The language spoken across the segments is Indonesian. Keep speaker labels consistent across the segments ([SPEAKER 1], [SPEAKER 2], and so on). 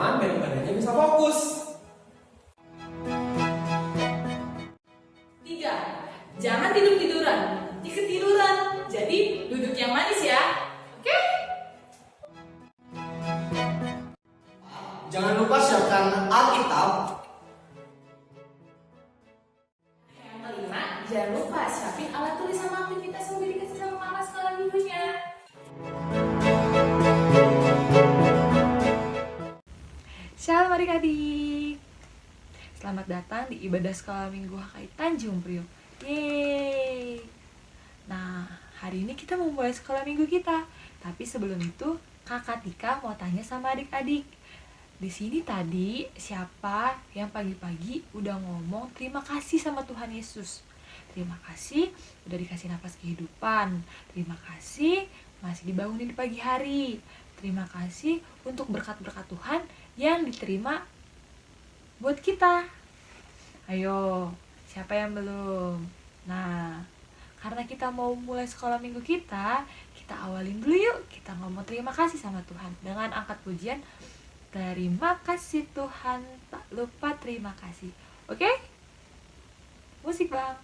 [SPEAKER 1] nyaman biar ibadahnya bisa fokus.
[SPEAKER 2] 3. Jangan tidur-tiduran, nanti ketiduran. Jadi duduk yang manis ya. Oke?
[SPEAKER 3] Jangan lupa siapkan Alkitab.
[SPEAKER 2] Yang kelima, jangan lupa siapin alat tulis sama aktivitas yang udah dikasih sama mama sekolah minggunya.
[SPEAKER 4] Shalom adik-adik. Selamat datang di ibadah sekolah minggu HKI Tanjung Priok. Yeay. Nah, hari ini kita mau mulai sekolah minggu kita. Tapi sebelum itu, Kakak Tika mau tanya sama adik-adik. Di sini tadi siapa yang pagi-pagi udah ngomong terima kasih sama Tuhan Yesus? Terima kasih udah dikasih nafas kehidupan. Terima kasih masih dibangunin di pagi hari. Terima kasih untuk berkat-berkat Tuhan yang diterima buat kita. Ayo, siapa yang belum? Nah, karena kita mau mulai sekolah minggu kita awalin dulu yuk. Kita ngomong terima kasih sama Tuhan dengan angkat pujian. Terima kasih Tuhan, tak lupa terima kasih. Oke? Musik bang.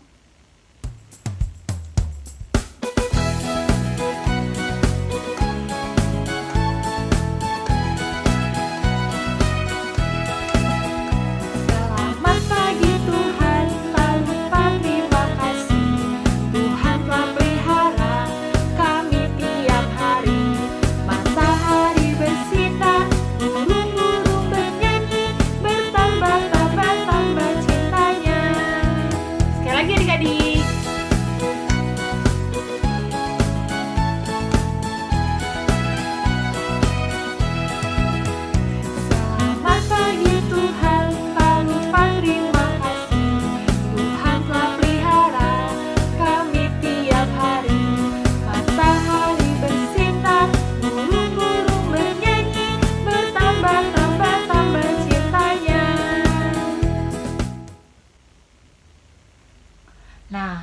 [SPEAKER 4] Selamat pagi Tuhan, tak lupa terima kasih. Tuhan telah pelihara kami tiap hari. Matahari bersinar, burung-burung bernyanyi, bertambah-tambah cintanya. Sekali lagi adik-adik. Selamat pagi Tuhan, tak lupa terima kasih. Tuhan telah pelihara kami tiap hari. Matahari bersinar, burung-burung bernyanyi, bertambah-tambah cintanya. Nah,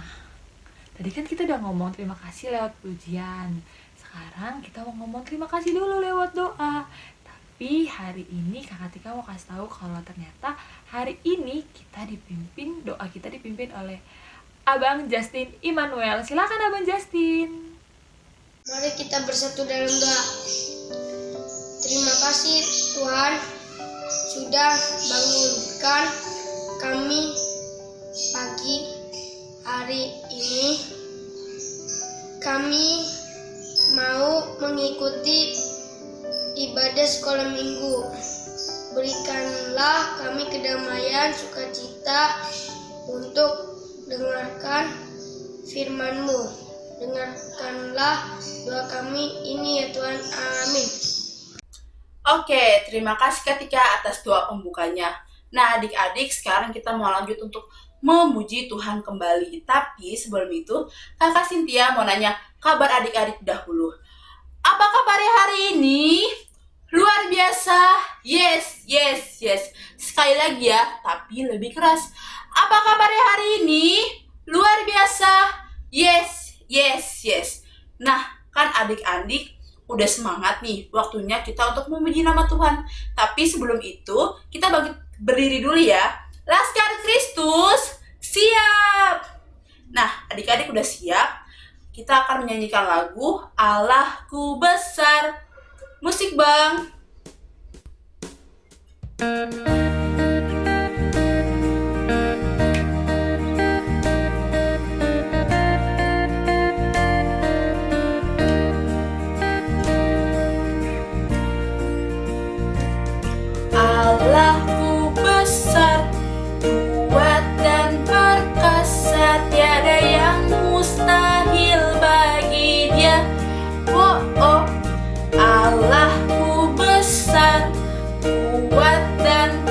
[SPEAKER 4] tadi kan kita udah ngomong terima kasih lewat pujian. Sekarang kita mau ngomong terima kasih dulu lewat doa. Tapi hari ini Kakak Tika mau kasih tahu kalau ternyata hari ini doa kita dipimpin oleh Abang Justin Immanuel. Silakan Abang Justin.
[SPEAKER 5] Mari kita bersatu dalam doa. Terima kasih Tuhan sudah bangunkan kami pagi hari ini. Kami mau mengikuti ibadah sekolah minggu. Berikanlah kami kedamaian, sukacita untuk dengarkan firman-Mu. Dengarkanlah doa kami ini ya Tuhan. Amin.
[SPEAKER 6] Oke, terima kasih Kak Tika atas doa pembukanya. Nah adik-adik, sekarang kita mau lanjut untuk memuji Tuhan kembali. Tapi sebelum itu, Kakak Cynthia mau nanya kabar adik-adik dahulu. Apa kabarnya hari ini? Luar biasa. Yes. Sekali lagi ya, tapi lebih keras. Apa kabarnya hari ini? Luar biasa. Yes. Nah, kan adik-adik udah semangat nih. Waktunya kita untuk memuji nama Tuhan. Tapi sebelum itu, kita berdiri dulu ya. Laskar Kristus, siap. Nah, adik-adik udah siap. Kita akan menyanyikan lagu Allahku Besar. Musik bang. Allahku besar, kuat dan perkasa, tiada yang mustahil bagi Dia. Oh, Allahku besar, kuat dan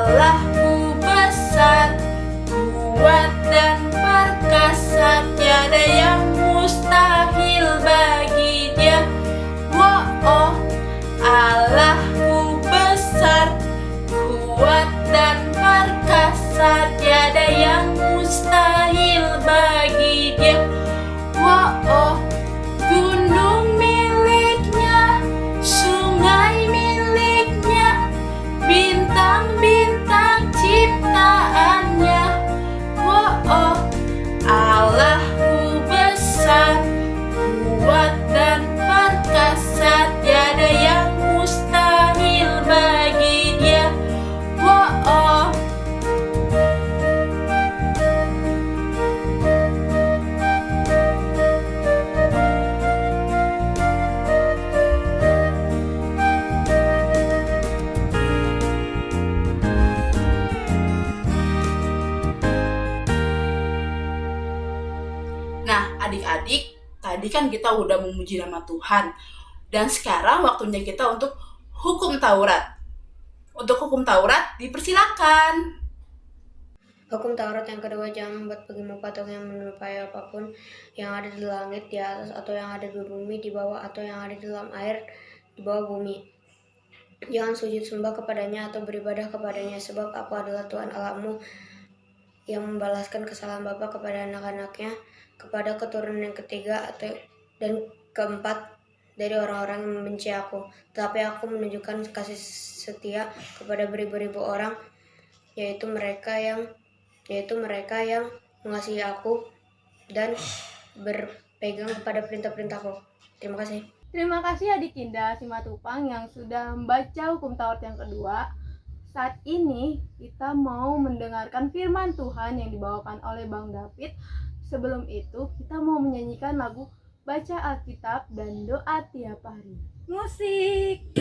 [SPEAKER 6] Allahku besar, kuat dan perkasa, tiada yang mustahil bagi Dia. Oh, Allahku besar, kuat dan perkasa, tiada yang mustahil bagi Dia. Oh, gunung miliknya, sungai miliknya, bintang-bintang ciptaannya. Oh, Allahku besar, kuat dan perkasa, tiada yang mustahil bagi Dia. Oh, Nah, adik-adik, tadi kan kita udah memuji nama Tuhan. Dan sekarang waktunya kita untuk hukum Taurat. Untuk hukum Taurat, dipersilakan.
[SPEAKER 5] Hukum Taurat yang kedua, jangan membuat patung patung yang menyerupai apapun yang ada di langit di atas, atau yang ada di bumi di bawah, atau yang ada di dalam air di bawah bumi. Jangan sujud sembah kepadanya atau beribadah kepadanya, sebab Aku adalah Tuhan Allahmu yang membalaskan kesalahan bapa kepada anak-anaknya, kepada keturunan yang ketiga dan keempat dari orang-orang yang membenci Aku. Tetapi Aku menunjukkan kasih setia kepada beribu-ribu orang, yaitu mereka yang mengasihi Aku dan berpegang kepada perintah-perintahku. Terima kasih.
[SPEAKER 1] Terima kasih Adik Indah Simatupang yang sudah membaca hukum Taurat yang kedua. Saat ini kita mau mendengarkan firman Tuhan yang dibawakan oleh Bang David. Sebelum itu kita mau menyanyikan lagu Baca Alkitab dan Doa Tiap Hari. Musik!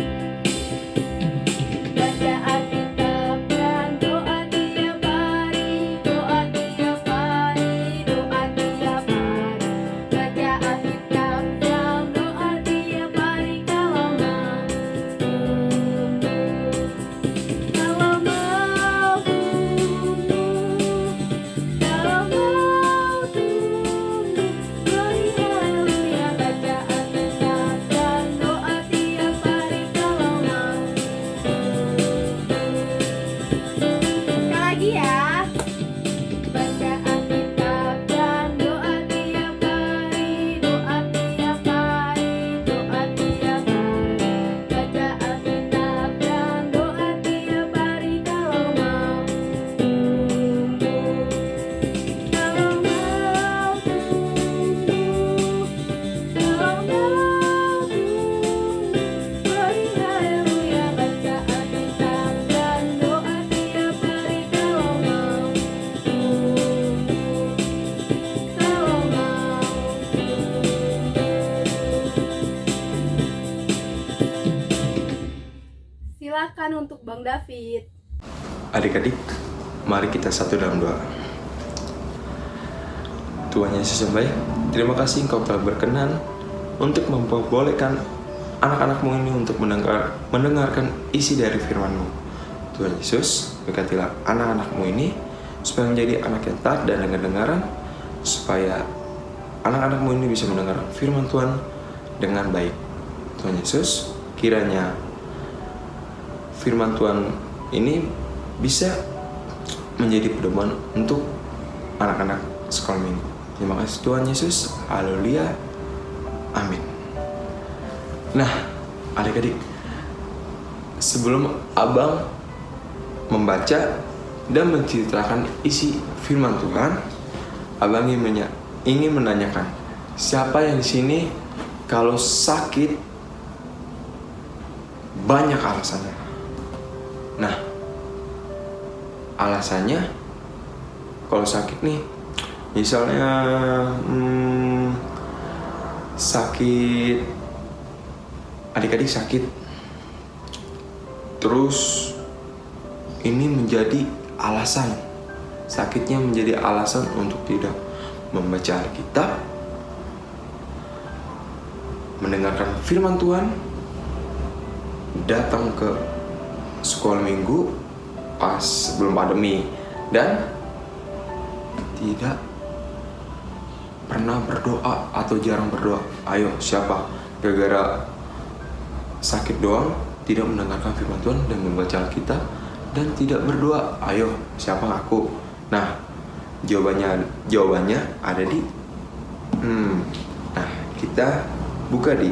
[SPEAKER 1] Baca Alkitab dan doa tiap hari, doa tiap hari, doa tiap hari. Baca Alkitab dan doa tiap hari kalau mau tumbuh. Kalau mau tumbuh, kalau mau tumbuh. Glory haleluya. Baca Alkitab dan doa tiap hari kalau mau tumbuh. Sekali lagi ya. Baca Alkitab dan doa tiap hari, doa tiap hari, doa tiap hari. Baca Alkitab dan doa tiap hari kalau mau tumbuh. Kalau mau tumbuh, kalau mau tumbuh. Glory haleluya. Baca Alkitab dan doa tiap hari kalau mau tumbuh. Kalau mau tumbuh. Silakan untuk Bang David.
[SPEAKER 7] Adik-adik, mari kita satu dalam doa. Tuhan Yesus yang baik, terima kasih Engkau telah berkenan untuk memperbolehkan anak-anak-Mu ini untuk mendengarkan isi dari firman-Mu. Tuhan Yesus, berkatilah anak-anak-Mu ini supaya menjadi anak yang taat dan dengar-dengaran, supaya anak-anak-Mu ini bisa mendengar firman Tuhan dengan baik. Tuhan Yesus, kiranya firman Tuhan ini bisa menjadi pedoman untuk anak-anak sekolah minggu. Terima kasih Tuhan Yesus. Haleluya. Amin. Nah, adik-adik, sebelum abang membaca dan menceritakan isi firman Tuhan, abang ingin menanyakan, siapa yang di sini kalau sakit banyak alasannya? Nah, alasannya kalau sakit nih, misalnya sakit, adik-adik sakit, terus ini menjadi alasan, sakitnya menjadi alasan untuk tidak membaca Alkitab, mendengarkan firman Tuhan, datang ke sekolah minggu, pas sebelum pandemi dan tidak pernah berdoa atau jarang berdoa. Ayo, siapa? Gara-gara sakit doang tidak mendengarkan firman Tuhan dan membaca Alkitab dan tidak berdoa. Ayo, siapa ngaku? Nah, jawabannya ada di Nah, kita buka di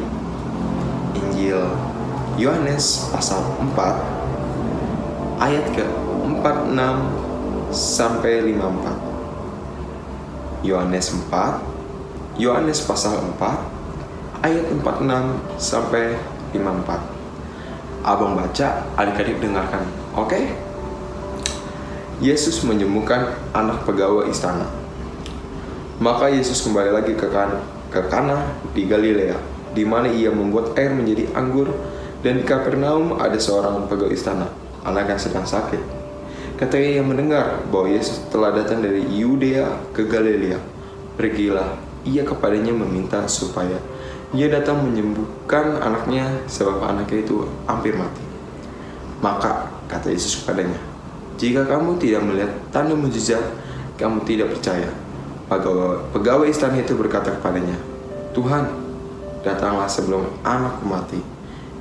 [SPEAKER 7] Injil Yohanes pasal 4 ayat ke 46 sampai 54. Yohanes pasal 4 ayat 46 sampai 54. Abang baca, adik-adik dengarkan. Oke? Yesus menyembuhkan anak pegawai istana. Maka Yesus kembali lagi ke Kana di Galilea, di mana ia membuat air menjadi anggur, dan di Kapernaum ada seorang pegawai istana, anaknya sedang sakit. Ketika ia mendengar bahwa Yesus telah datang dari Yudea ke Galilea, pergilah ia kepadanya meminta supaya ia datang menyembuhkan anaknya, sebab anaknya itu hampir mati. Maka kata Yesus kepadanya, "Jika kamu tidak melihat tanda mukjizat, kamu tidak percaya." Pegawai istana itu berkata kepadanya, "Tuhan, datanglah sebelum anakku mati."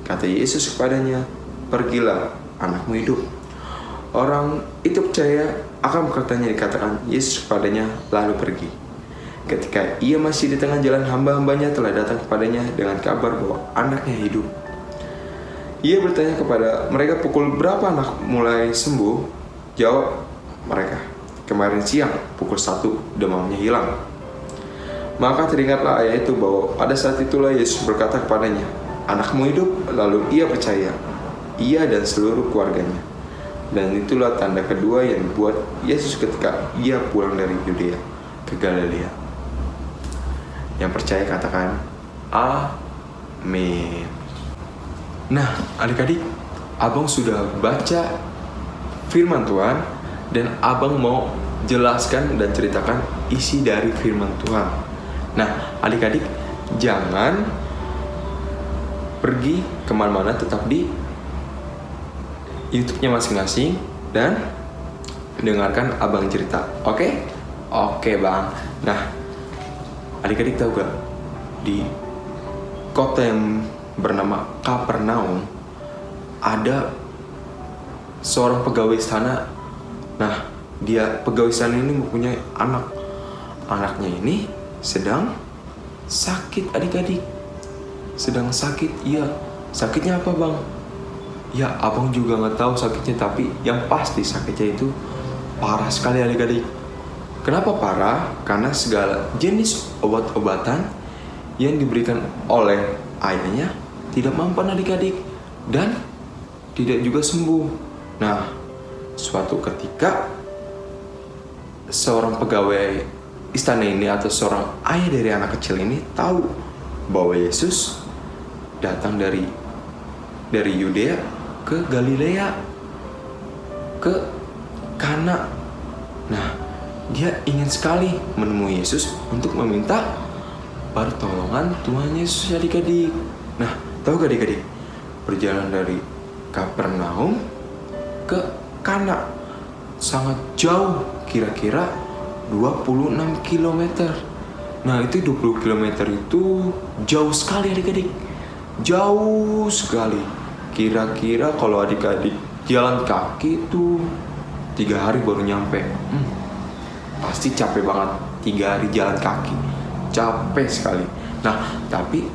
[SPEAKER 7] Kata Yesus kepadanya, "Pergilah, anakmu hidup." Orang itu percaya akan perkataannya dikatakan Yesus kepadanya, lalu pergi. Ketika ia masih di tengah jalan, hamba-hambanya telah datang kepadanya dengan kabar bahwa anaknya hidup. Ia bertanya kepada mereka, "Pukul berapa anak mulai sembuh?" Jawab mereka, "Kemarin siang pukul 1 demamnya hilang." Maka teringatlah ayat itu bahwa pada saat itulah Yesus berkata kepadanya, "Anakmu hidup." Lalu ia percaya, ia dan seluruh keluarganya. Dan itulah tanda kedua yang dibuat Yesus ketika ia pulang dari Yudea ke Galilea. Yang percaya katakan amin. Nah, adik-adik, abang sudah baca firman Tuhan dan abang mau jelaskan dan ceritakan isi dari firman Tuhan. Nah, adik-adik, jangan pergi kemana-mana, tetap di YouTube-nya masing-masing dan dengarkan abang cerita. Oke? Oke, bang. Nah, adik-adik tahu gak, di kota yang bernama Kapernaum ada seorang pegawai istana. Nah, pegawai istana ini mempunyai anak. Anaknya ini sedang sakit, adik-adik. Sedang sakit, iya. Sakitnya apa, bang? Ya, abang juga nggak tahu sakitnya, tapi yang pasti sakitnya itu parah sekali, adik-adik. Kenapa parah? Karena segala jenis obat-obatan yang diberikan oleh ayahnya tidak mampu, adik-adik, dan tidak juga sembuh. Nah, suatu ketika seorang pegawai istana ini atau seorang ayah dari anak kecil ini tahu bahwa Yesus datang dari Yudea ke Galilea, ke Kana. Nah, dia ingin sekali menemui Yesus untuk meminta pertolongan Tuhan Yesus, adik-adik. Nah, tahu gak adik-adik? Perjalanan dari Kapernaum ke Kana sangat jauh, kira-kira 26 km. Nah, itu 20 km itu jauh sekali, adik-adik. Jauh sekali. Kira-kira kalau adik-adik jalan kaki itu 3 hari baru nyampe. Pasti capek banget 3 hari jalan kaki. Capek sekali. Nah, tapi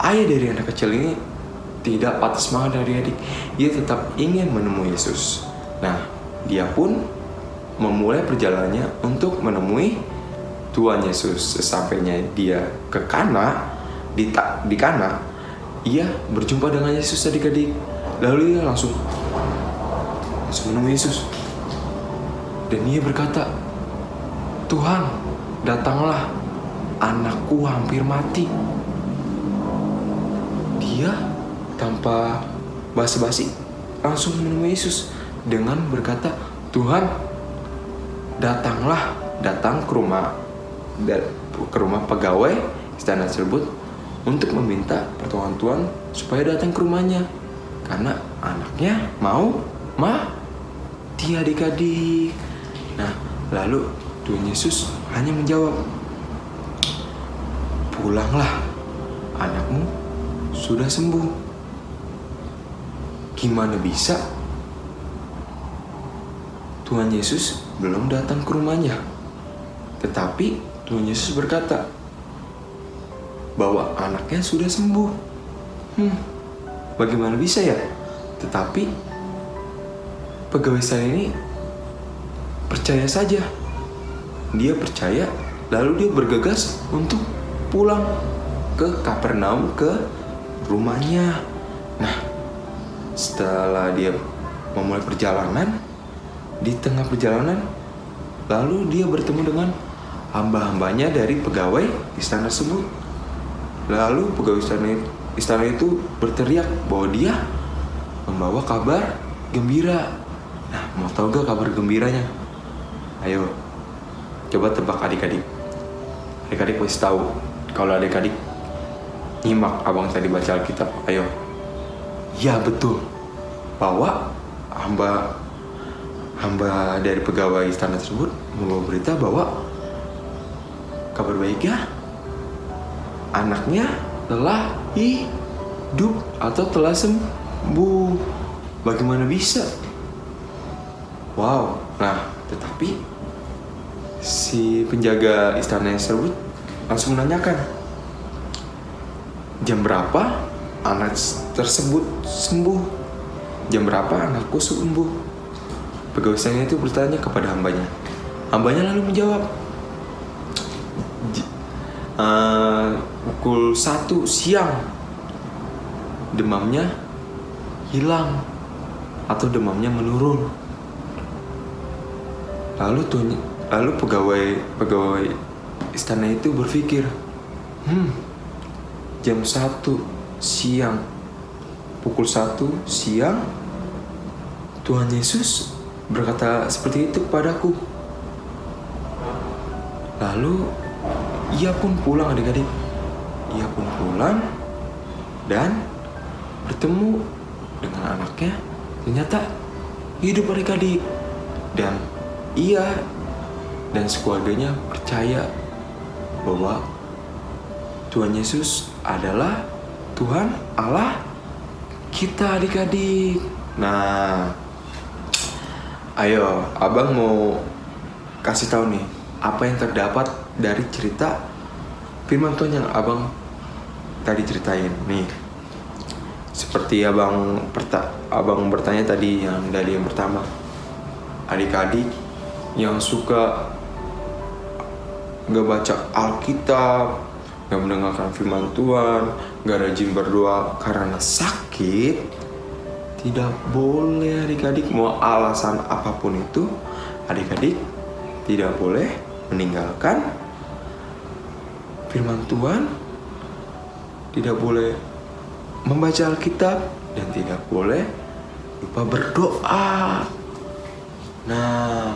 [SPEAKER 7] ayah dari anak kecil ini tidak patah semangat, adik-adik. Ia tetap ingin menemui Yesus. Nah, dia pun memulai perjalanannya untuk menemui Tuhan Yesus. Sesampainya dia ke Kana, di Kana, ia berjumpa dengan Yesus, adik-adik. Lalu ia langsung menemui Yesus. Dan ia berkata, "Tuhan, datanglah, anakku hampir mati." Dia tanpa basa-basi langsung menemui Yesus dengan berkata, "Tuhan, datanglah." Datang ke rumah pegawai istana tersebut untuk meminta pertolongan Tuhan supaya datang ke rumahnya karena anaknya mau mati. kasih adik-adik. Nah, lalu Tuhan Yesus hanya menjawab, pulanglah, anakmu sudah sembuh. Gimana bisa? Tuhan Yesus belum datang ke rumahnya. Tetapi Tuhan Yesus berkata bahwa anaknya sudah sembuh. Bagaimana bisa ya? Tetapi pegawai istana ini percaya saja. Dia percaya, lalu dia bergegas untuk pulang ke Kapernaum, ke rumahnya. Nah, setelah dia memulai perjalanan, di tengah perjalanan, lalu dia bertemu dengan hamba-hambanya dari pegawai istana tersebut. Lalu pegawai istana itu berteriak bahwa dia membawa kabar gembira. Nah, mau tahu gak kabar gembiranya? Ayo, coba tebak adik-adik. Adik-adik pasti tahu. Kalau adik-adik nyimak abang tadi baca Alkitab, ayo. Ya betul, bahwa hamba dari pegawai istana tersebut membawa berita bahwa kabar baiknya anaknya telah hidup atau telah sembuh. Bagaimana bisa? Wow. Nah, tetapi si penjaga istana tersebut langsung menanyakan, jam berapa anak tersebut sembuh? Jam berapa anakku sembuh? Pegawai istana itu bertanya kepada hambanya. Hambanya lalu menjawab, pukul 1 siang demamnya hilang atau demamnya menurun. Lalu pegawai istana itu berpikir, jam 1 siang, pukul 1 siang Tuhan Yesus berkata seperti itu kepadaku. Lalu ia pun pulang adik-adik. Ia pun pulang dan bertemu dengan anaknya. Ternyata hidup adik-adik. Dan ia dan sekeluarganya percaya bahwa Tuhan Yesus adalah Tuhan Allah kita adik-adik. Nah, ayo abang mau kasih tahu nih apa yang terdapat dari cerita firman Tuhan yang abang tadi ceritain nih. Seperti abang bertanya tadi yang dari yang pertama, adik-adik yang suka gak baca Alkitab, gak mendengarkan firman Tuhan, gak rajin berdoa karena sakit, tidak boleh adik-adik, mau alasan apapun itu, adik-adik tidak boleh meninggalkan firman Tuhan, tidak boleh membaca Alkitab, dan tidak boleh lupa berdoa. Nah,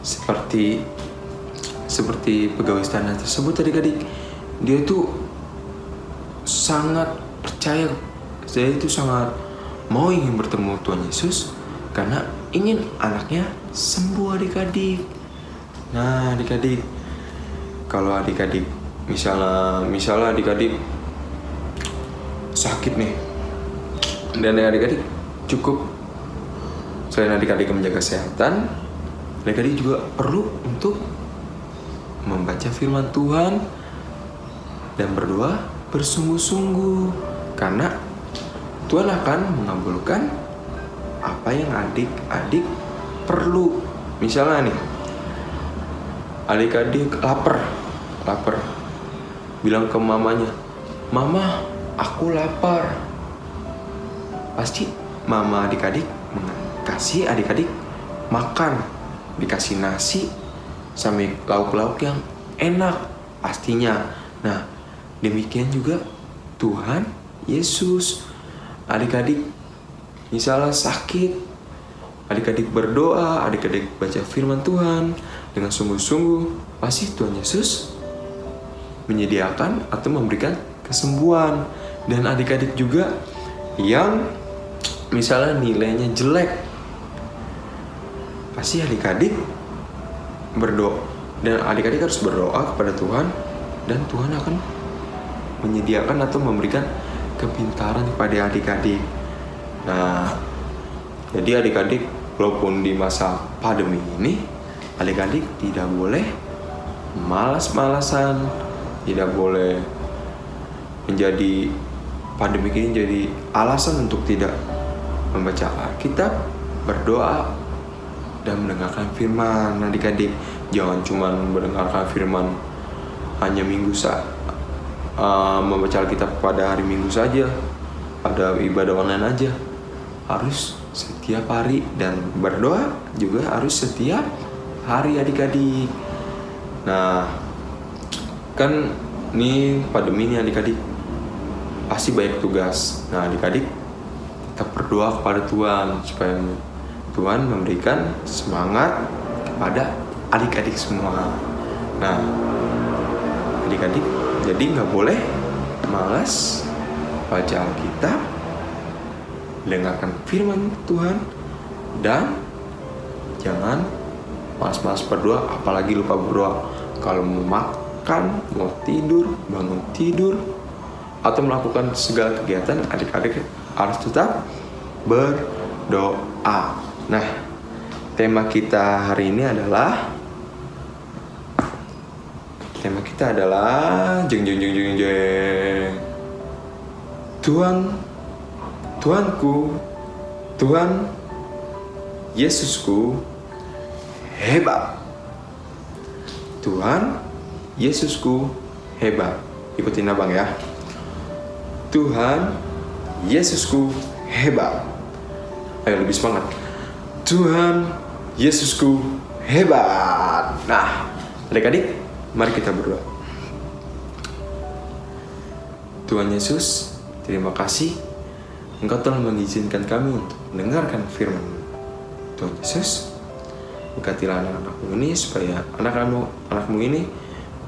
[SPEAKER 7] seperti pegawai istana tersebut adik-adik, dia itu sangat percaya, dia itu sangat mau ingin bertemu Tuhan Yesus karena ingin anaknya sembuh adik-adik. Nah adik-adik, kalau adik-adik misalnya adik-adik sakit nih, dan adik-adik cukup selain adik-adik menjaga kesehatan, adik-adik juga perlu untuk membaca firman Tuhan dan berdoa bersungguh-sungguh, karena Tuhan akan mengabulkan apa yang adik-adik perlu. Misalnya nih, adik-adik lapar, bilang ke mamanya, "Mama, aku lapar." Pasti mama adik-adik kasih adik-adik makan, dikasih nasi sama lauk-lauk yang enak pastinya. Nah, demikian juga Tuhan Yesus. Adik-adik misalnya sakit, adik-adik berdoa, adik-adik baca firman Tuhan dengan sungguh-sungguh, pasti Tuhan Yesus menyediakan atau memberikan kesembuhan. Dan adik-adik juga yang misalnya nilainya jelek, pasti adik-adik berdoa, dan adik-adik harus berdoa kepada Tuhan, dan Tuhan akan menyediakan atau memberikan kepintaran kepada adik-adik. Nah, jadi adik-adik walaupun di masa pandemi ini, adik-adik tidak boleh malas-malasan, tidak boleh menjadi pandemi ini jadi alasan untuk tidak membaca Alkitab, berdoa, dan mendengarkan firman. Adik-adik jangan cuma mendengarkan firman hanya membaca Alkitab pada hari Minggu saja, pada ibadah online aja. Harus setiap hari, dan berdoa juga harus setiap hari adik-adik. Nah, kan nih pandemi ini adik-adik pasti banyak tugas. Nah, adik-adik kita berdoa kepada Tuhan supaya Tuhan memberikan semangat kepada adik-adik semua. Nah, adik-adik jadi nggak boleh malas baca Alkitab, dengarkan firman Tuhan, dan jangan malas-malas berdoa, apalagi lupa berdoa. Kalau mau makan, mau tidur, bangun tidur, atau melakukan segala kegiatan, adik-adik harus tetap berdoa. Nah, tema kita hari ini adalah jeng Tuhanku, Tuhan Yesusku hebat. Tuhan Yesusku hebat. Ikutin abang ya. Tuhan Yesusku hebat. Ayo lebih semangat. Tuhan Yesusku hebat. Nah, adik-adik, mari kita berdoa. Tuhan Yesus, terima kasih Engkau telah mengizinkan kami untuk mendengarkan firman-Mu. Tuhan Yesus, berkatilah anak-anak-Mu ini supaya anak-anakmu ini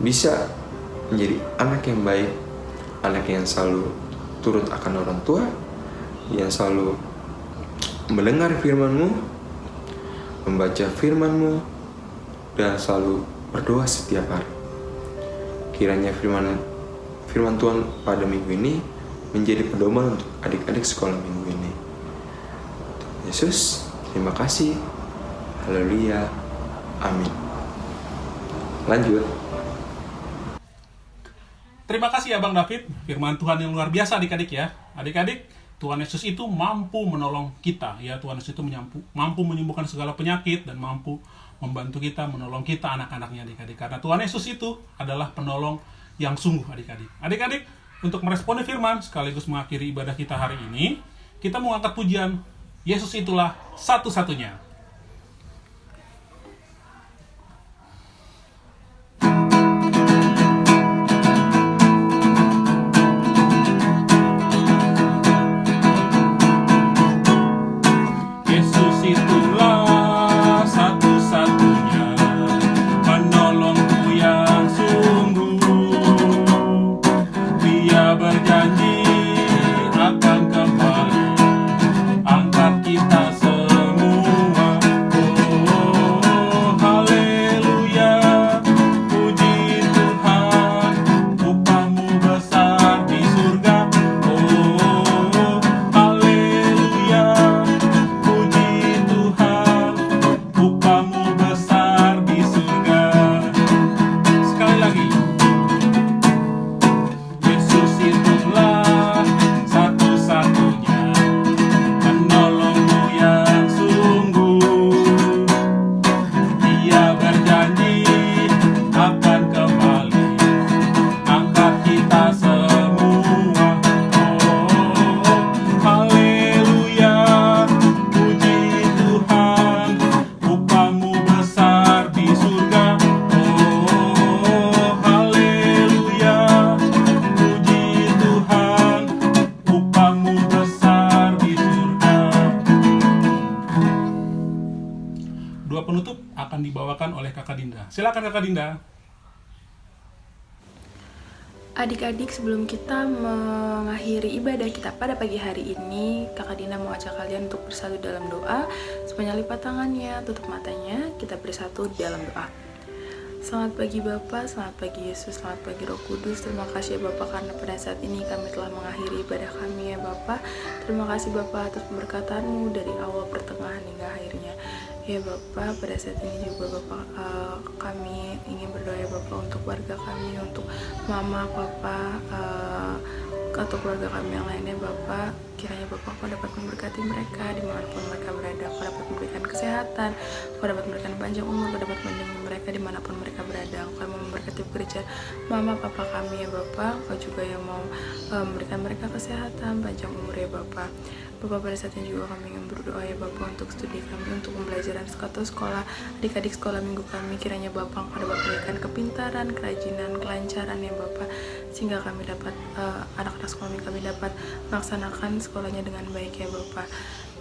[SPEAKER 7] bisa menjadi anak yang baik, anak yang selalu turut akan orang tua, yang selalu mendengar firman-Mu, membaca firman-Mu, dan selalu berdoa setiap hari. Kiranya firman Tuhan pada minggu ini menjadi pedoman untuk adik-adik sekolah minggu ini. Tuhan Yesus, terima kasih. Haleluya. Amin. Lanjut.
[SPEAKER 8] Terima kasih ya Bang David, firman Tuhan yang luar biasa adik-adik ya. Adik-adik, Tuhan Yesus itu mampu menolong kita ya. Tuhan Yesus itu mampu menyembuhkan segala penyakit dan mampu membantu kita, menolong kita anak-anaknya adik-adik. Karena Tuhan Yesus itu adalah penolong yang sungguh adik-adik. Adik-adik, untuk meresponi firman sekaligus mengakhiri ibadah kita hari ini, kita mau angkat pujian Yesus itulah satu-satunya. Yesus itulah satu-satunya penolongku yang sungguh. Dia berjanji akan kembali angkat kita semua. Oh, haleluya, puji Tuhan, upahmu besar di surga. Oh, haleluya, puji Tuhan, upahmu besar di surga. Sekali lagi. Yesus itulah satu-satunya penolongmu yang sungguh. Dia berjanji akan kembali angkat kita semua. Oh, haleluya, puji Tuhan, upahmu besar di surga. Oh, haleluya, puji Tuhan, upahmu besar di surga. Dua penutup akan dibawakan oleh Kakak Dinda. Silakan Kakak Dinda.
[SPEAKER 9] Adik-adik, sebelum kita mengakhiri ibadah kita pada pagi hari ini, Kakak Dina mau ajak kalian untuk bersatu dalam doa. Semuanya lipat tangannya, tutup matanya, kita bersatu dalam doa. Selamat pagi Bapak, selamat pagi Yesus, selamat pagi Roh Kudus. Terima kasih ya Bapak karena pada saat ini kami telah mengakhiri ibadah kami ya Bapak. Terima kasih Bapak atas pemberkatan-Mu dari awal, pertengahan hingga akhirnya. Ya Bapak, pada saat ini juga Bapak kami ingin berdoa ya Bapak untuk warga kami, untuk Mama, Papa, atau keluarga kami yang lainnya Bapak. Kiranya Bapak Kau dapat memberkati mereka dimanapun mereka berada. Kau dapat memberikan kesehatan, Kau dapat memberikan panjang umur, Kau dapat melindungi mereka dimanapun mereka berada. Kau mau memberkati pekerjaan Mama, Papa kami ya Bapak. Kau juga yang mau memberikan mereka kesehatan, panjang umur ya Bapak. Bapak, pada saat ini juga kami ingin berdoa ya Bapak untuk studi kami, untuk pembelajaran atau sekolah, adik-adik sekolah minggu kami. Kiranya Bapak Engkau dapat memberikan kepintaran, kerajinan, kelancaran ya Bapak, sehingga kami dapat, anak-anak sekolah minggu kami dapat melaksanakan sekolahnya dengan baik ya Bapak.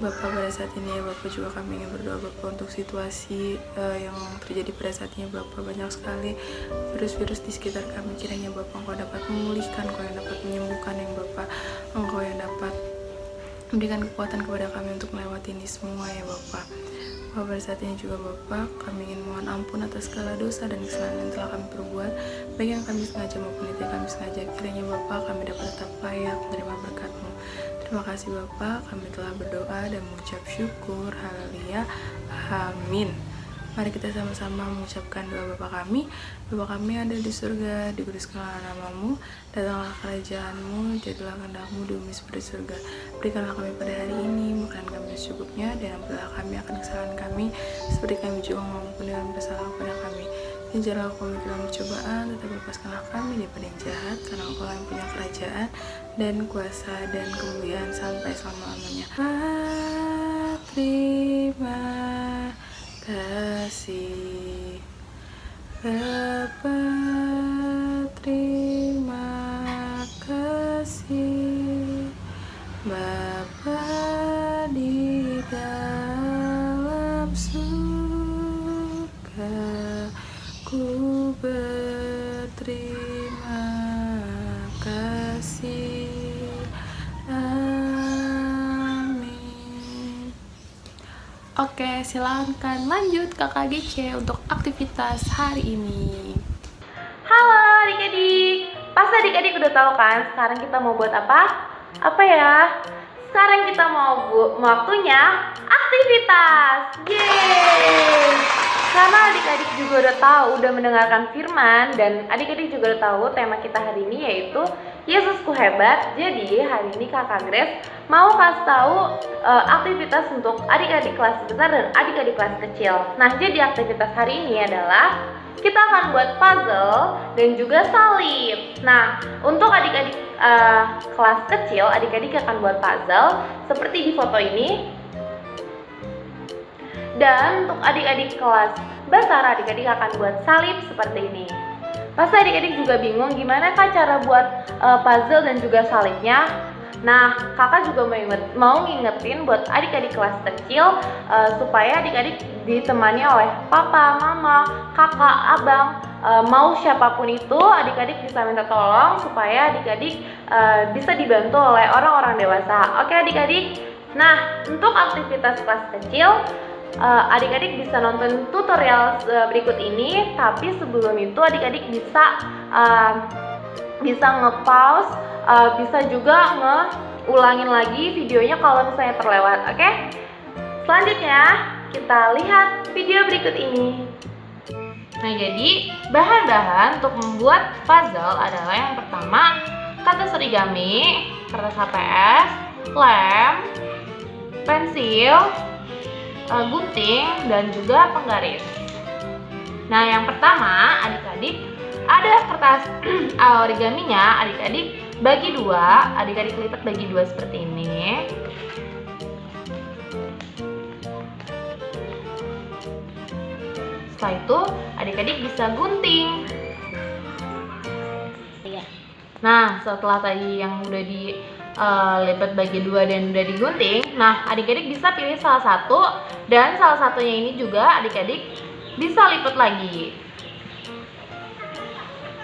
[SPEAKER 9] Bapak, pada saat ini ya Bapak juga kami ingin berdoa Bapak untuk situasi yang terjadi pada saat ini Bapak. Banyak sekali virus-virus di sekitar kami. Kiranya Bapak Engkau dapat memulihkan, Engkau yang dapat menyembuhkan yang Bapak, Engkau yang dapat memberikan kekuatan kepada kami untuk melewati ini semua ya Bapak. Bapak, pada saat ini juga Bapak kami ingin mohon ampun atas segala dosa dan kesalahan yang telah kami perbuat, baik yang kami sengaja maupun tidak kami sengaja. Kiranya Bapak kami dapat tetap layak menerima berkat-Mu. Terima kasih Bapak, kami telah berdoa dan mengucap syukur. Haleluya, amin. Mari kita sama-sama mengucapkan doa Bapa kami. Bapa kami yang ada di surga, dikuduskanlah nama-Mu, datanglah kerajaan-Mu, jadilah kehendak-Mu di bumi seperti surga. Berikanlah kami pada hari ini makanan kami secukupnya, dan ampunilah kami akan kesalahan kami, seperti kami juga mengampuni orang bersalah kepada kami. Dan janganlah kami dalam percobaan, tetapi lepaskanlah kami daripada yang jahat, karena Engkau yang punya kerajaan dan kuasa dan kemuliaan sampai selama-lamanya. Terima kasih Bapa, terima kasih Bapa di dalam surga, ku berterima kasih. Amin. Oke, silakan lanjut Kakak GC untuk aktivitas hari ini.
[SPEAKER 2] Halo adik-adik, pasti adik-adik udah tahu kan sekarang kita mau buat apa? Apa ya? Sekarang kita mau waktunya aktivitas. Yeay! Karena adik-adik juga udah tahu, udah mendengarkan firman, dan adik-adik juga udah tahu tema kita hari ini yaitu Yesusku hebat. Jadi hari ini Kakak Grace mau kasih tahu aktivitas untuk adik-adik kelas besar dan adik-adik kelas kecil. Nah, jadi aktivitas hari ini adalah kita akan buat puzzle dan juga salib. Nah, untuk adik-adik kelas kecil, adik-adik akan buat puzzle seperti di foto ini. Dan untuk adik-adik kelas besar, adik-adik akan buat salib seperti ini. Pasti adik-adik juga bingung gimana kak cara buat puzzle dan juga salibnya. Nah, kakak juga mau ngingetin buat adik-adik kelas kecil supaya adik-adik ditemani oleh papa, mama, kakak, abang, mau siapapun itu, adik-adik bisa minta tolong supaya adik-adik bisa dibantu oleh orang-orang dewasa. Oke adik-adik? Nah, untuk aktivitas kelas kecil, adik-adik bisa nonton tutorial berikut ini, tapi sebelum itu adik-adik bisa nge-pause, bisa juga ngeulangin lagi videonya kalau misalnya terlewat. Oke? Selanjutnya kita lihat video berikut ini. Nah, jadi bahan-bahan untuk membuat puzzle adalah yang pertama kertas origami, kertas HPS, lem, pensil, gunting, dan juga penggaris. Nah, yang pertama adik-adik ada kertas origaminya, adik-adik bagi dua, adik-adik lipat bagi dua seperti ini. Setelah itu adik-adik bisa gunting. Nah, setelah tadi yang udah dilipat bagi dua dan udah digunting, nah adik-adik bisa pilih salah satu, dan salah satunya ini juga adik-adik bisa lipat lagi.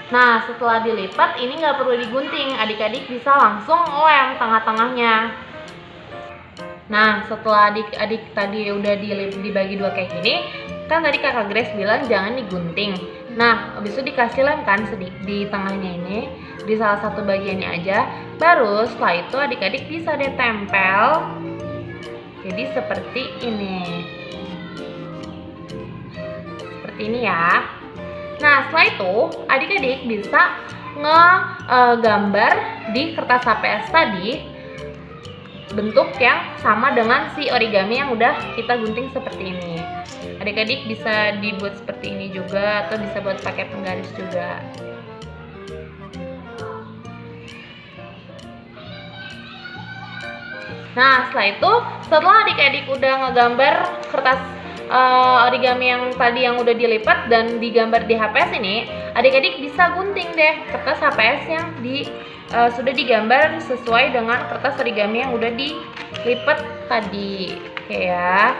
[SPEAKER 2] Nah, setelah dilipat ini nggak perlu digunting, adik-adik bisa langsung lem tengah-tengahnya. Nah, setelah adik-adik tadi udah dibagi dua kayak gini, kan tadi kakak Grace bilang jangan digunting. Nah, habis itu dikasih lem kan di tengahnya ini, di salah satu bagiannya aja. Baru setelah itu adik-adik bisa deh tempel. Jadi seperti ini. Seperti ini ya. Nah, setelah itu adik-adik bisa ngegambar di kertas HPS tadi bentuk yang sama dengan si origami yang udah kita gunting seperti ini. Adik-adik bisa dibuat seperti ini juga atau bisa buat pakai penggaris juga. Nah, setelah adik-adik udah ngegambar kertas origami yang tadi yang udah dilipat dan digambar di HPS ini, adik-adik bisa gunting deh kertas HPS yang sudah digambar sesuai dengan kertas origami yang udah dilipat tadi. Oke ya.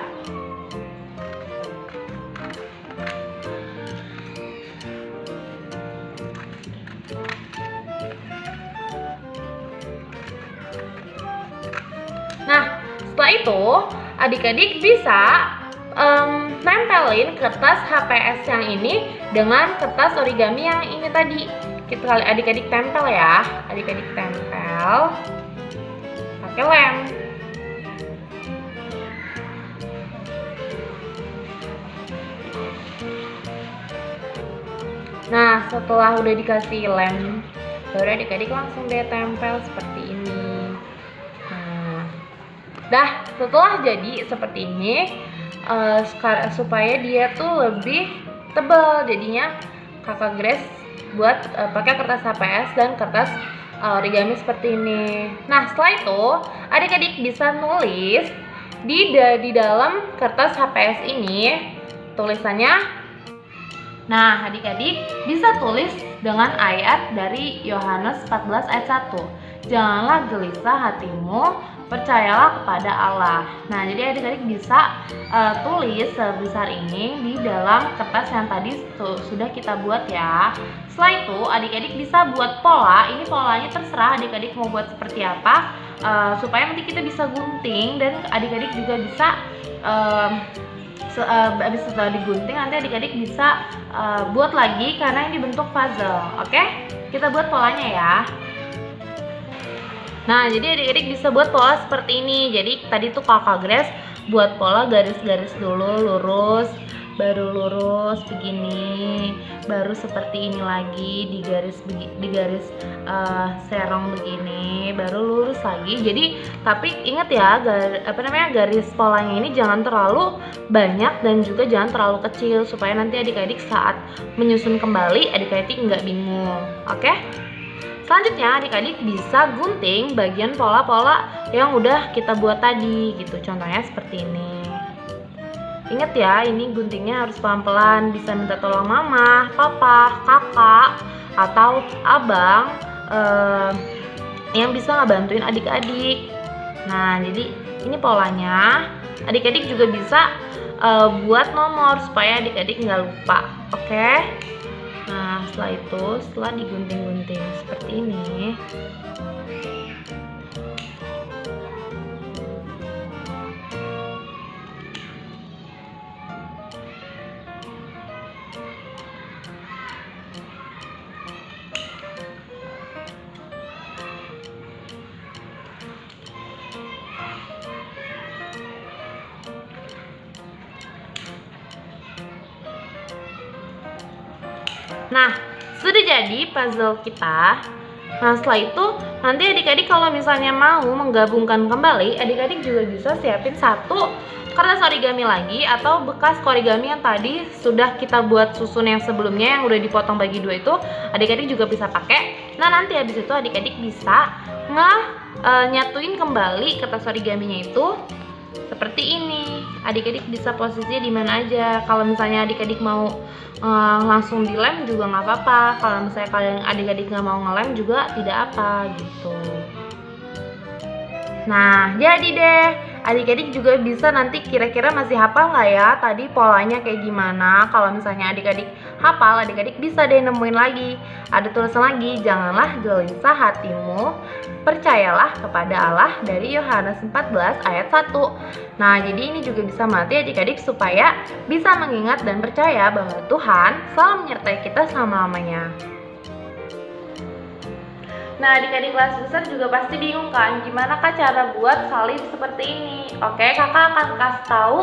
[SPEAKER 2] Nah, setelah itu adik-adik bisa nempelin kertas HPS yang ini dengan kertas origami yang ini tadi. Kita adik-adik tempel ya, adik-adik tempel pakai lem. Nah, setelah udah dikasih lem, baru adik-adik langsung deh tempel seperti ini. Nah, dah setelah jadi seperti ini, supaya dia tuh lebih tebal, jadinya kakak Grace buat pakai kertas HPS dan kertas origami seperti ini. Nah, setelah itu adik-adik bisa nulis di dalam kertas HPS ini tulisannya. Nah, adik-adik bisa tulis dengan ayat dari Yohanes 14 ayat 1. Janganlah gelisah hatimu, percayalah kepada Allah. Nah, jadi adik-adik bisa tulis sebesar ini di dalam kertas yang tadi sudah kita buat ya. Setelah itu adik-adik bisa buat pola. Ini polanya terserah adik-adik mau buat seperti apa, supaya nanti kita bisa gunting dan adik-adik juga bisa habis setelah digunting nanti adik-adik bisa buat lagi karena ini bentuk puzzle. Oke? Kita buat polanya ya. Nah, jadi adik-adik bisa buat pola seperti ini. Jadi tadi tuh kakak Grace buat pola garis-garis dulu, lurus, baru lurus begini, baru seperti ini lagi di garis serong begini, baru lurus lagi. Jadi tapi ingat ya, garis polanya ini jangan terlalu banyak dan juga jangan terlalu kecil supaya nanti adik-adik saat menyusun kembali adik-adik nggak bingung. Oke? Selanjutnya adik-adik bisa gunting bagian pola-pola yang udah kita buat tadi gitu. Contohnya seperti ini. Ingat ya, ini guntingnya harus pelan-pelan, bisa minta tolong mama, papa, kakak, atau abang yang bisa ngebantuin adik-adik. Nah, jadi ini polanya. Adik-adik juga bisa buat nomor supaya adik-adik nggak lupa. Oke? Nah, setelah digunting-gunting seperti ini, nah, sudah jadi puzzle kita. Nah, setelah itu nanti adik-adik kalau misalnya mau menggabungkan kembali, adik-adik juga bisa siapin satu kertas origami lagi atau bekas origami yang tadi sudah kita buat susun yang sebelumnya yang udah dipotong bagi dua itu, adik-adik juga bisa pakai. Nah, nanti habis itu adik-adik bisa nyatuin kembali kertas origaminya itu seperti ini. Adik-adik bisa posisinya di mana aja. Kalau misalnya adik-adik mau langsung dilem juga nggak apa-apa. Kalau misalnya kalian adik-adik nggak mau ngelem juga tidak apa gitu. Nah, jadi deh Adik-adik juga bisa nanti kira-kira masih hafal nggak ya tadi polanya kayak gimana. Kalau misalnya adik-adik hafal, adik-adik bisa deh nemuin lagi. Ada tulisan lagi, janganlah gelisah hatimu, percayalah kepada Allah, dari Yohanes 14 ayat 1. Nah, jadi ini juga bisa melatih adik-adik supaya bisa mengingat dan percaya bahwa Tuhan selalu menyertai kita selama-lamanya. Nah, adik-adik kelas besar juga pasti bingung kan, gimana kak cara buat salib seperti ini? Oke, kakak akan kasih tahu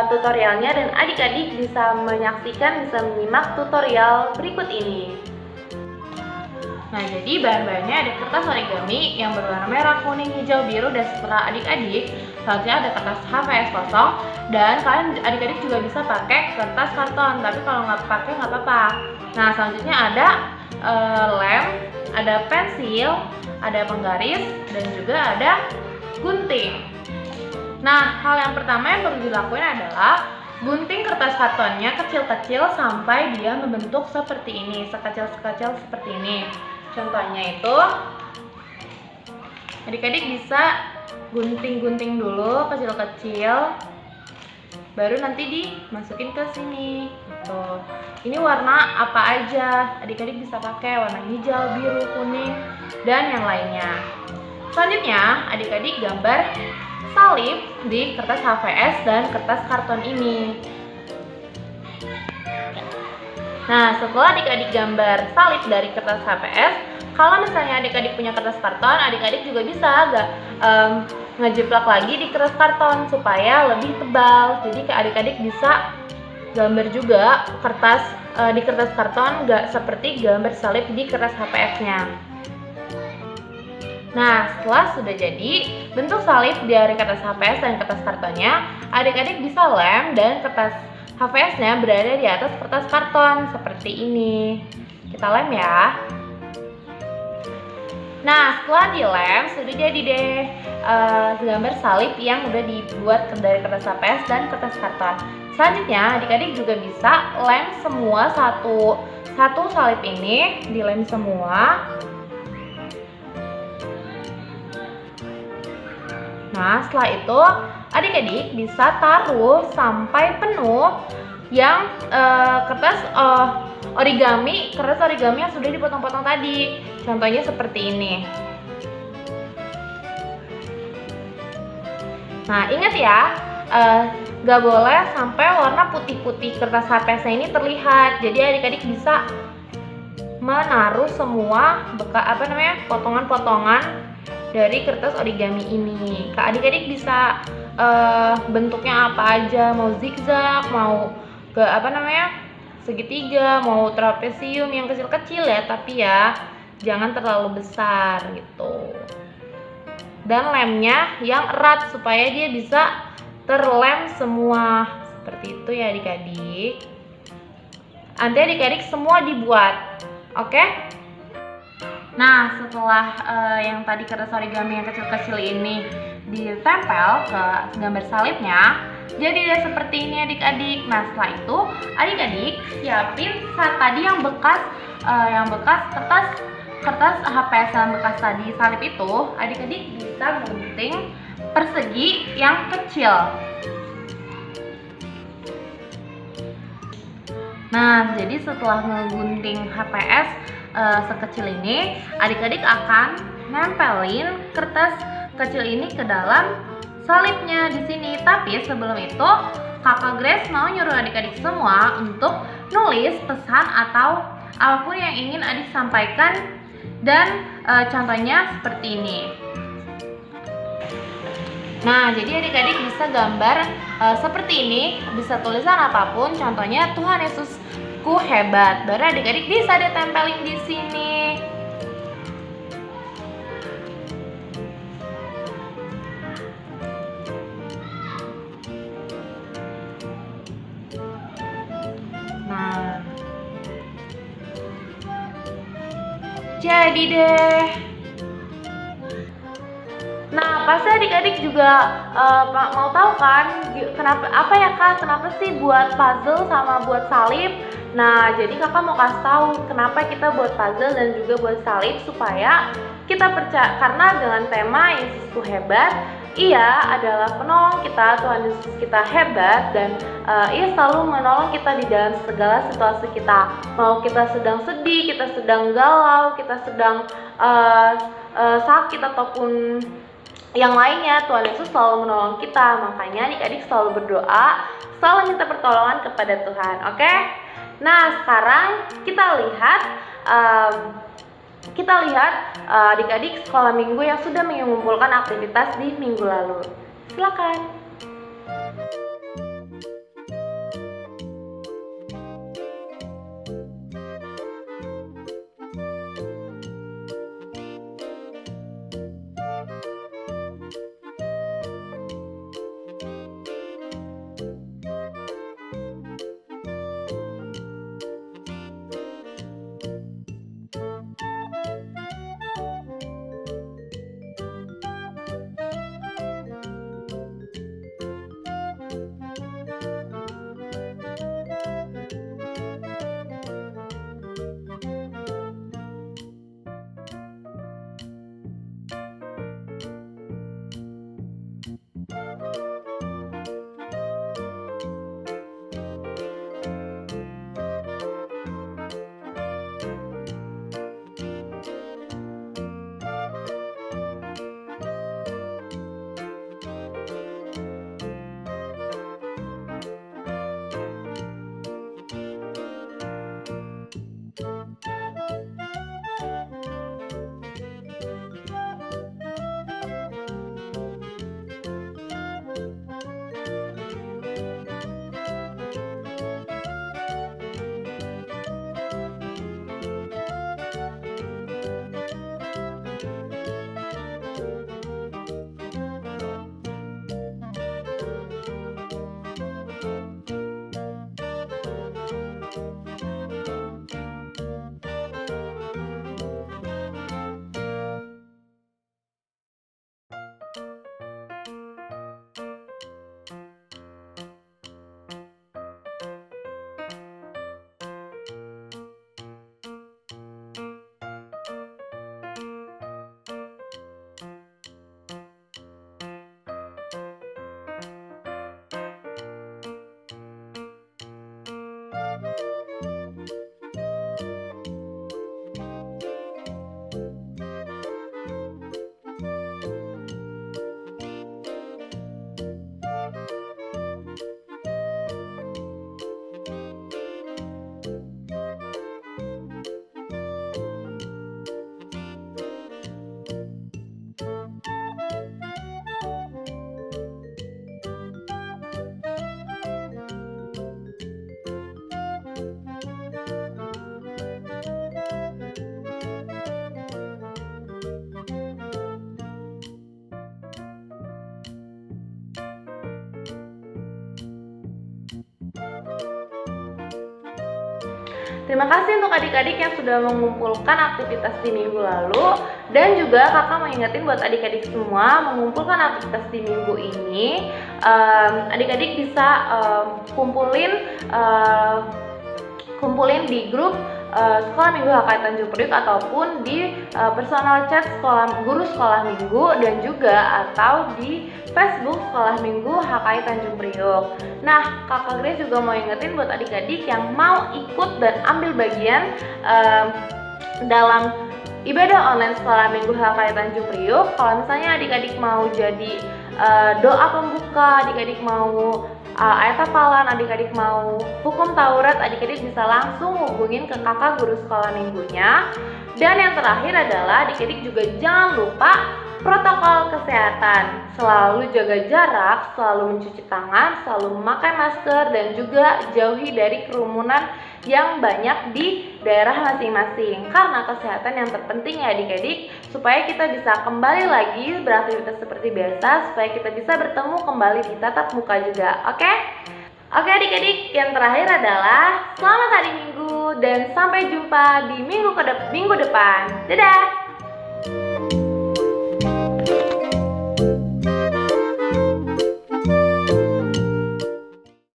[SPEAKER 2] tutorialnya dan adik-adik bisa menyaksikan, bisa menyimak tutorial berikut ini. Nah, jadi bahan-bahannya ada kertas origami yang berwarna merah, kuning, hijau, biru, dan setelah adik-adik, selanjutnya ada kertas HVS kosong, dan kalian adik-adik juga bisa pakai kertas karton, tapi kalau nggak pakai nggak apa-apa. Nah, selanjutnya ada lem, ada pensil, ada penggaris, dan juga ada gunting. Nah, hal yang pertama yang perlu dilakukan adalah gunting kertas kartonnya kecil-kecil sampai dia membentuk seperti ini, sekecil-sekecil seperti ini. Contohnya itu, adik-adik bisa gunting-gunting dulu kecil-kecil, baru nanti dimasukin ke sini. Gitu. Ini warna apa aja, adik-adik bisa pakai warna hijau, biru, kuning, dan yang lainnya. Selanjutnya, adik-adik gambar salib di kertas HVS dan kertas karton ini. Nah, setelah adik-adik gambar salib dari kertas HVS, kalau misalnya adik-adik punya kertas karton, adik-adik juga bisa ngejiplak lagi di kertas karton supaya lebih tebal. Jadi adik-adik bisa gambar juga di kertas karton, nggak seperti gambar salib di kertas HVS-nya. Nah, setelah sudah jadi bentuk salib dari kertas HVS dan kertas kartonnya, adik-adik bisa lem dan kertas HVS-nya berada di atas kertas karton seperti ini. Kita lem ya. Nah, setelah dilem sudah jadi deh gambar salib yang udah dibuat dari kertas HVS dan kertas karton. Selanjutnya, adik-adik juga bisa lem semua satu salib ini, dilem semua. Nah, setelah itu adik-adik bisa taruh sampai penuh yang kertas origami yang sudah dipotong-potong tadi. Contohnya seperti ini. Nah, ingat ya, gak boleh sampai warna putih-putih kertas HVS ini terlihat. Jadi adik-adik bisa menaruh semua potongan-potongan dari kertas origami ini. Adik-adik bisa bentuknya apa aja, mau zigzag, mau segitiga, mau trapesium yang kecil-kecil ya, tapi ya jangan terlalu besar gitu. Dan lemnya yang erat supaya dia bisa terlem semua seperti itu ya adik-adik. Nanti adik-adik semua dibuat, oke? Nah, setelah yang tadi kertas origami yang kecil-kecil ini ditempel ke gambar salibnya, jadi dia seperti ini adik-adik. Nah, setelah itu adik-adik siapin tadi yang bekas kertas HVS yang bekas tadi salib itu, adik-adik bisa gunting persegi yang kecil. Nah, jadi setelah ngegunting HVS sekecil ini, adik-adik akan nempelin kertas kecil ini ke dalam salibnya di sini. Tapi sebelum itu, Kakak Grace mau nyuruh adik-adik semua untuk nulis pesan atau apapun yang ingin adik sampaikan, dan contohnya seperti ini. Nah, jadi adik-adik bisa gambar seperti ini, bisa tulisan apapun, contohnya Tuhan Yesusku hebat. Baru adik-adik bisa ditempelin di sini. Nah, jadi deh. Nah, pasti adik-adik juga mau tahu kan, kenapa sih buat puzzle sama buat salib? Nah, jadi kakak mau kasih tahu kenapa kita buat puzzle dan juga buat salib, supaya kita percaya, karena dengan tema Yesusku hebat, Ia adalah penolong kita. Tuhan Yesus kita hebat dan Ia selalu menolong kita di dalam segala situasi kita. Mau kita sedang sedih, kita sedang galau, kita sedang sakit ataupun yang lainnya, Tuhan Yesus selalu menolong kita. Makanya adik-adik selalu berdoa, selalu minta pertolongan kepada Tuhan. Oke? Nah, sekarang kita lihat adik-adik sekolah minggu yang sudah mengumpulkan aktivitas di minggu lalu. Silakan. Terima kasih untuk adik-adik yang sudah mengumpulkan aktivitas di minggu lalu. Dan juga kakak mau ingetin buat adik-adik semua, mengumpulkan aktivitas di minggu ini, adik-adik bisa kumpulin di grup Sekolah Minggu HKI Tanjung Priok ataupun di personal chat guru sekolah minggu, dan juga atau di Facebook Sekolah Minggu HKI Tanjung Priok. Nah, kakak Grace juga mau ingetin buat adik-adik yang mau ikut dan ambil bagian dalam ibadah online Sekolah Minggu HKI Tanjung Priok. Kalau misalnya adik-adik mau jadi doa pembuka, adik-adik mau ayat hafalan, adik-adik mau hukum Taurat, adik-adik bisa langsung hubungin ke kakak guru sekolah minggunya. Dan yang terakhir adalah adik-adik juga jangan lupa protokol kesehatan. Selalu jaga jarak, selalu mencuci tangan, selalu memakai masker, dan juga jauhi dari kerumunan yang banyak di daerah masing-masing. Karena kesehatan yang terpenting ya adik-adik, supaya kita bisa kembali lagi beraktivitas seperti biasa, supaya kita bisa bertemu kembali di tatap muka juga. Oke adik-adik, yang terakhir adalah selamat hari Minggu dan sampai jumpa di minggu depan. Dadah.